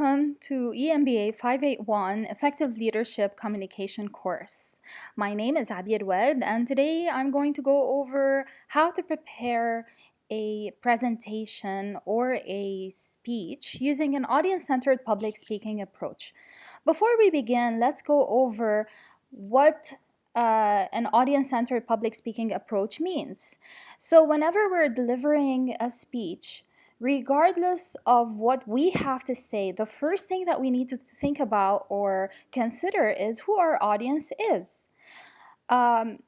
Welcome to EMBA 581 Effective Leadership Communication course. My name is Abir Wed, and today I'm going to go over how to prepare a presentation or a speech using an audience-centered public speaking approach. Before we begin, let's go over what an audience-centered public speaking approach means. So whenever we're delivering a speech, regardless of what we have to say, the first thing that we need to think about or consider is who our audience is. Um,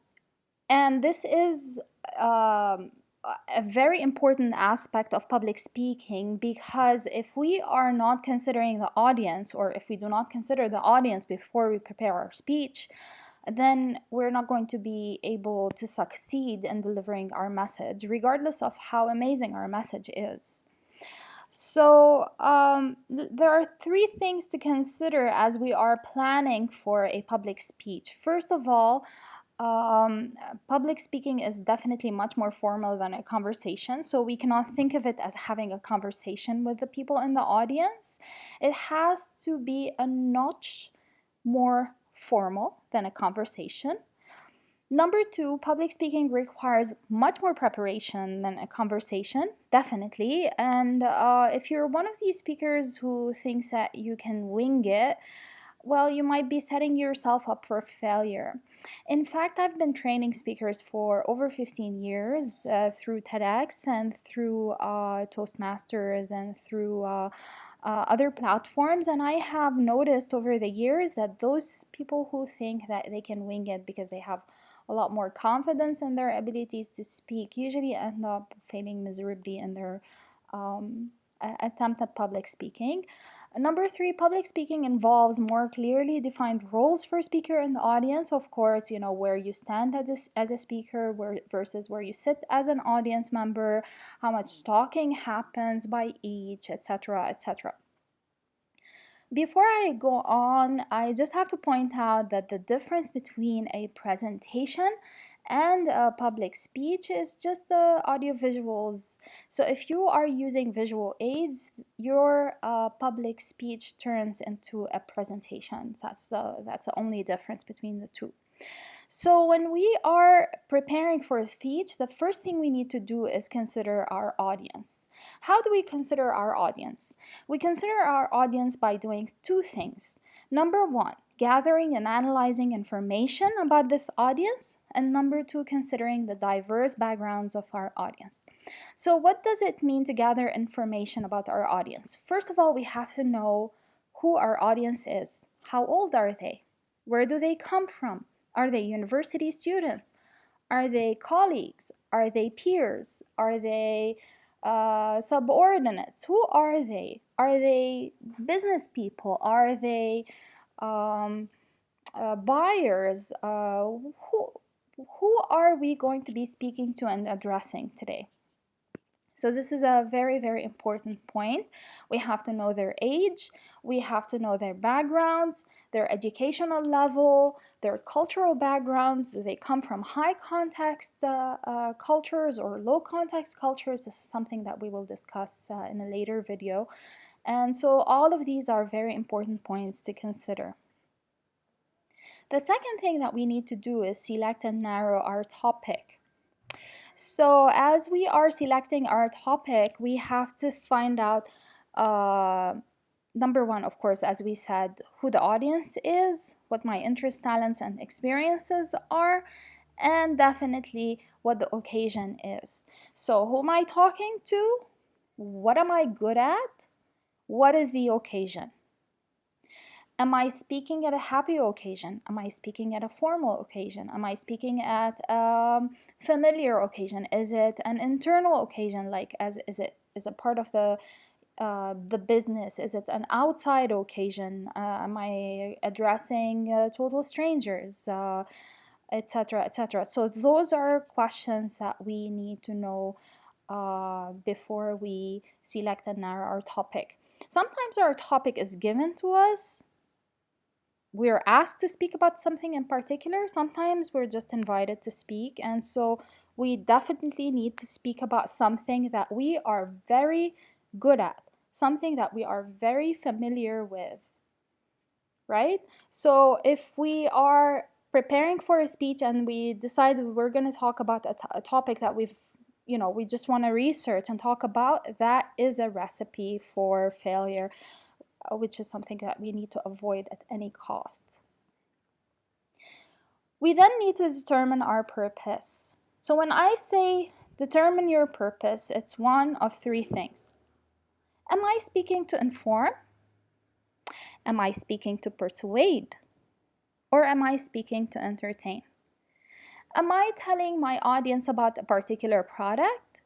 and this is a very important aspect of public speaking, because if we are not considering the audience, or if we do not consider the audience before we prepare our speech, then we're not going to be able to succeed in delivering our message, regardless of how amazing our message is. So there are three things to consider as we are planning for a public speech. First of all, public speaking is definitely much more formal than a conversation, so we cannot think of it as having a conversation with the people in the audience. It has to be a notch more formal than a conversation. Number two, public speaking requires much more preparation than a conversation, definitely. And if you're one of these speakers who thinks that you can wing it, well, you might be setting yourself up for failure. In fact, I've been training speakers for over 15 years through TEDx and through Toastmasters and through other platforms, and I have noticed over the years that those people who think that they can wing it because they have a lot more confidence in their abilities to speak usually end up failing miserably in their attempt at public speaking. Number three, public speaking involves more clearly defined roles for speaker in the audience. Of course, you know, where you stand as a speaker versus where you sit as an audience member, how much talking happens by each, etc., etc. Before I go on, I just have to point out that the difference between a presentation and a public speech is just the audio visuals. So if you are using visual aids, your public speech turns into a presentation. That's the only difference between the two. So when we are preparing for a speech, the first thing we need to do is consider our audience. How do we consider our audience? We consider our audience by doing two things. Number one, gathering and analyzing information about this audience. And number two, considering the diverse backgrounds of our audience. So what does it mean to gather information about our audience? First of all, we have to know who our audience is. How old are they? Where do they come from? Are they university students? Are they colleagues? Are they peers? Are they subordinates? Who are they? Are they business people? Are they buyers? Who are we going to be speaking to and addressing today? So this is a very, very important point. We have to know their age, we have to know their backgrounds, their educational level, their cultural backgrounds. Do they come from high context cultures or low context cultures? This is something that we will discuss in a later video. And so all of these are very important points to consider. The second thing that we need to do is select and narrow our topic. So as we are selecting our topic, we have to find out, number one, of course, as we said, who the audience is, what my interests, talents, and experiences are, and definitely what the occasion is. So who am I talking to? What am I good at? What is the occasion? Am I speaking at a happy occasion? Am I speaking at a formal occasion? Am I speaking at a familiar occasion? Is it an internal occasion, like is it part of the business? Is it an outside occasion? Am I addressing total strangers, etc., etc.? So those are questions that we need to know before we select and narrow our topic. Sometimes our topic is given to us. We're asked to speak about something in particular. Sometimes we're just invited to speak, and so we definitely need to speak about something that we are very good at, something that we are very familiar with, right? So if we are preparing for a speech and we decide we're going to talk about a topic that we just want to research and talk about, that is a recipe for failure, which is something that we need to avoid at any cost. We then need to determine our purpose. So when I say determine your purpose, it's one of three things. Am I speaking to inform? Am I speaking to persuade? Or am I speaking to entertain? Am I telling my audience about a particular product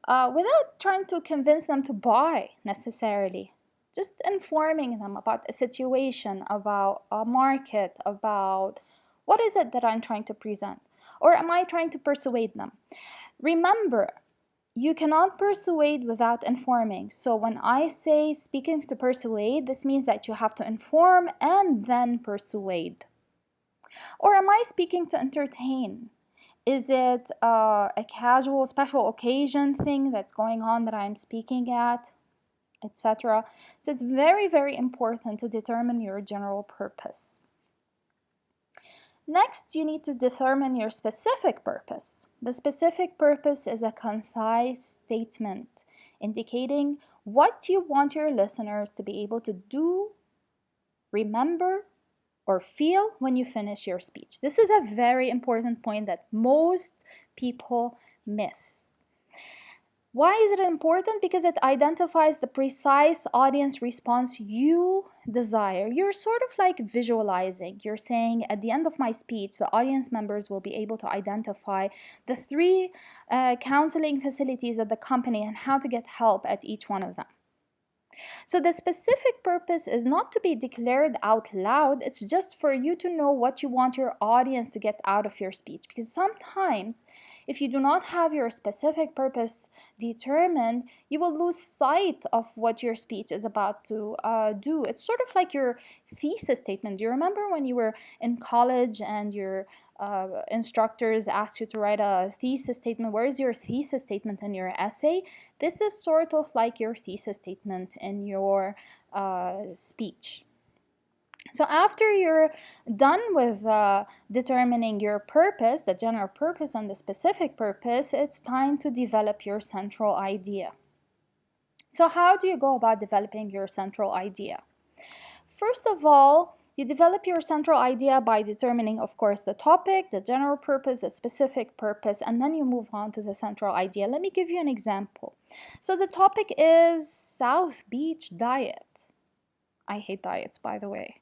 without trying to convince them to buy necessarily? Just informing them about a situation, about a market, about what is it that I'm trying to present? Or am I trying to persuade them? Remember, you cannot persuade without informing. So when I say speaking to persuade, this means that you have to inform and then persuade. Or am I speaking to entertain? Is it a casual, special occasion thing that's going on that I'm speaking at, etc.? So it's very, very important to determine your general purpose. Next, you need to determine your specific purpose. The specific purpose is a concise statement indicating what you want your listeners to be able to do, remember, or feel when you finish your speech. This is a very important point that most people miss. Why is it important? Because it identifies the precise audience response you desire. You're sort of like visualizing. You're saying at the end of my speech, the audience members will be able to identify the three counseling facilities at the company and how to get help at each one of them. So the specific purpose is not to be declared out loud. It's just for you to know what you want your audience to get out of your speech. Because sometimes if you do not have your specific purpose determined, you will lose sight of what your speech is about to do. It's sort of like your thesis statement. Do you remember when you were in college and your instructors asked you to write a thesis statement? Where is your thesis statement in your essay? This is sort of like your thesis statement in your speech. So after you're done with determining your purpose, the general purpose and the specific purpose, it's time to develop your central idea. So how do you go about developing your central idea? First of all, you develop your central idea by determining, of course, the topic, the general purpose, the specific purpose, and then you move on to the central idea. Let me give you an example. So the topic is South Beach diet. I hate diets, by the way.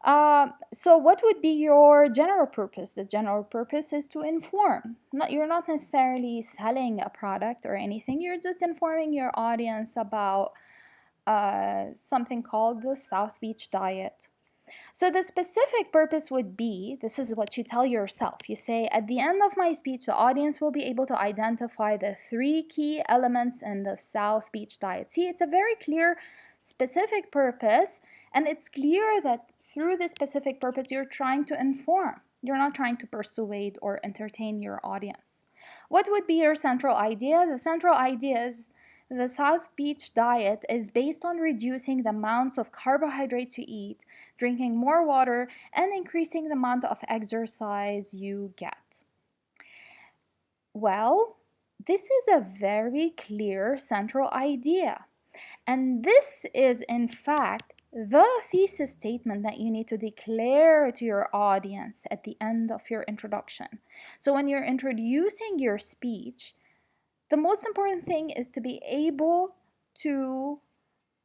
So what would be your general purpose? The general purpose is to inform. You're not necessarily selling a product or anything. You're just informing your audience about something called the South Beach diet. So the specific purpose would be, this is what you tell yourself. You say, at the end of my speech, the audience will be able to identify the three key elements in the South Beach diet. See, it's a very clear, specific purpose, and it's clear that through this specific purpose, you're trying to inform. You're not trying to persuade or entertain your audience. What would be your central idea? The central idea is the South Beach diet is based on reducing the amounts of carbohydrates you eat, drinking more water, and increasing the amount of exercise you get. Well, this is a very clear central idea. And this is, in fact, the thesis statement that you need to declare to your audience at the end of your introduction. So when you're introducing your speech, the most important thing is to be able to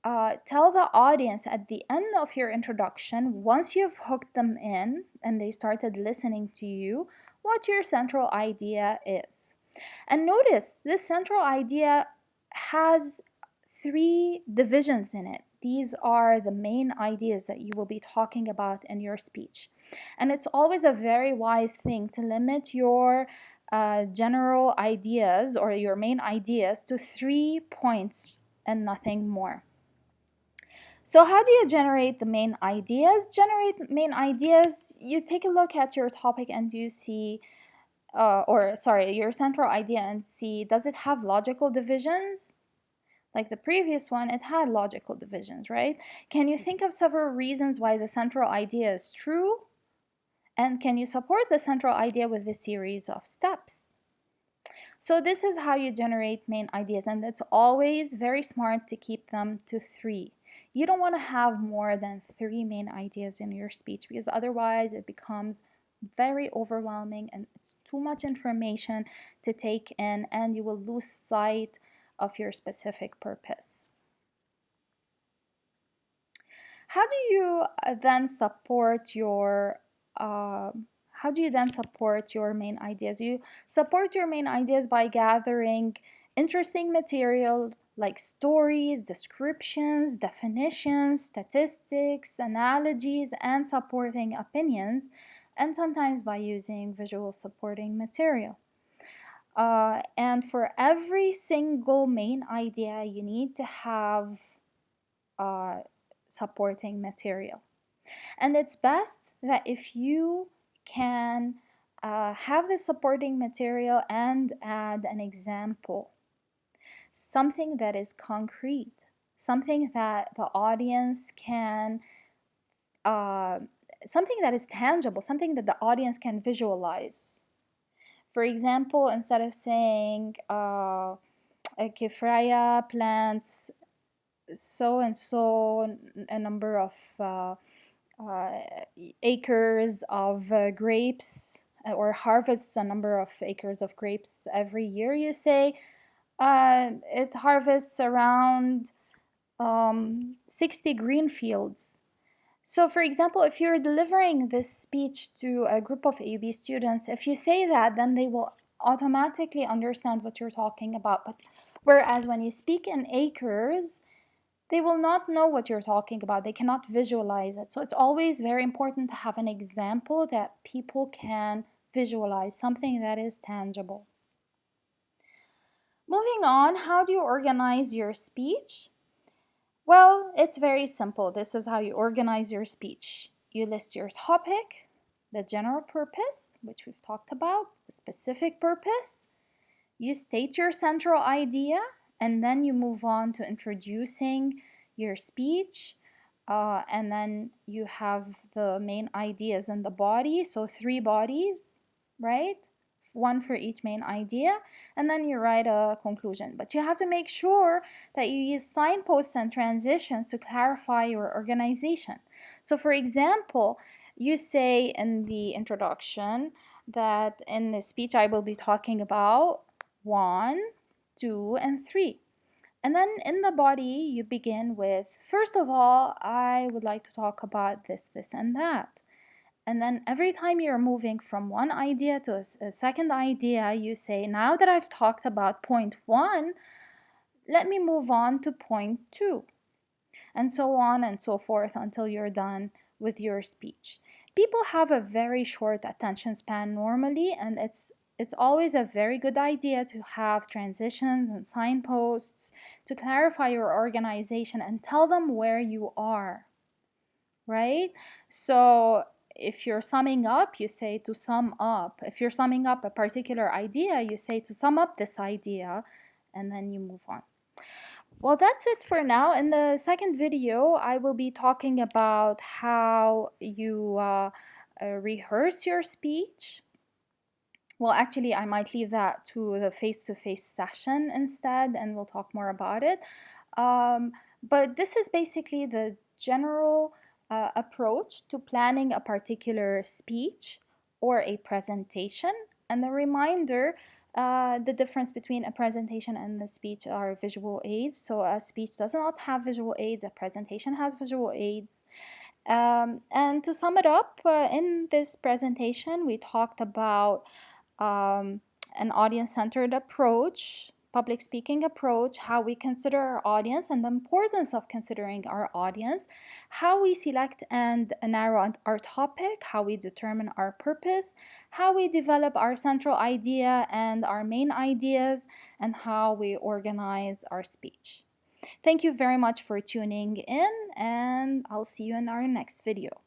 tell the audience at the end of your introduction, once you've hooked them in and they started listening to you, what your central idea is. And notice this central idea has three divisions in it. These are the main ideas that you will be talking about in your speech. And it's always a very wise thing to limit your general ideas or your main ideas to 3 points and nothing more. So how do you generate the main ideas? You take a look at your topic and you see, your central idea and see, does it have logical divisions? like the previous one, it had logical divisions, right? Can you think of several reasons why the central idea is true? And can you support the central idea with a series of steps? So this is how you generate main ideas, and it's always very smart to keep them to 3. You don't want to have more than 3 main ideas in your speech, because otherwise it becomes very overwhelming and it's too much information to take in, and you will lose sight of your specific purpose. How do you then support your how do you then support your main ideas? You support your main ideas by gathering interesting material like stories, descriptions, definitions, statistics, analogies, and supporting opinions, and sometimes by using visual supporting material. And for every single main idea, you need to have uh, supporting material. And it's best that if you can have the supporting material and add an example, something that is concrete, something that the audience can, uh, something that is tangible, something that the audience can visualize. For example, instead of saying, Kifraya plants so and so a number of uh, acres of grapes, or harvests a number of acres of grapes every year, you say it harvests around 60 green fields. So, for example, if you're delivering this speech to a group of AUB students, if you say that, then they will automatically understand what you're talking about. But whereas when you speak in acres, they will not know what you're talking about. They cannot visualize it. So it's always very important to have an example that people can visualize, something that is tangible. Moving on, how do you organize your speech? Well, it's very simple. This is how you organize your speech. You list your topic, the general purpose, which we've talked about, the specific purpose. You state your central idea, and then you move on to introducing your speech. And then you have the main ideas in the body, so 3 bodies, right? 1 for each main idea, and then you write a conclusion. But you have to make sure that you use signposts and transitions to clarify your organization. So for example, you say in the introduction that in the speech I will be talking about 1, 2, and 3. And then in the body, you begin with, first of all, I would like to talk about this, this, and that. And then every time you're moving from one idea to a second idea, you say, now that I've talked about point 1, let me move on to point 2. And so on and so forth until you're done with your speech. People have a very short attention span normally, and it's always a very good idea to have transitions and signposts to clarify your organization and tell them where you are, right? So if you're summing up, you say to sum up. If you're summing up a particular idea, you say to sum up this idea, and then you move on. Well, that's it for now. In the second video, I will be talking about how you rehearse your speech. Well, actually, I might leave that to the face-to-face session instead, and we'll talk more about it. But this is basically the general approach to planning a particular speech or a presentation. And the reminder, the difference between a presentation and the speech are visual aids. So a speech does not have visual aids, a presentation has visual aids. And to sum it up, in this presentation, we talked about an audience-centered approach, public speaking approach, how we consider our audience and the importance of considering our audience, how we select and narrow our topic, how we determine our purpose, how we develop our central idea and our main ideas, and how we organize our speech. Thank you very much for tuning in, and I'll see you in our next video.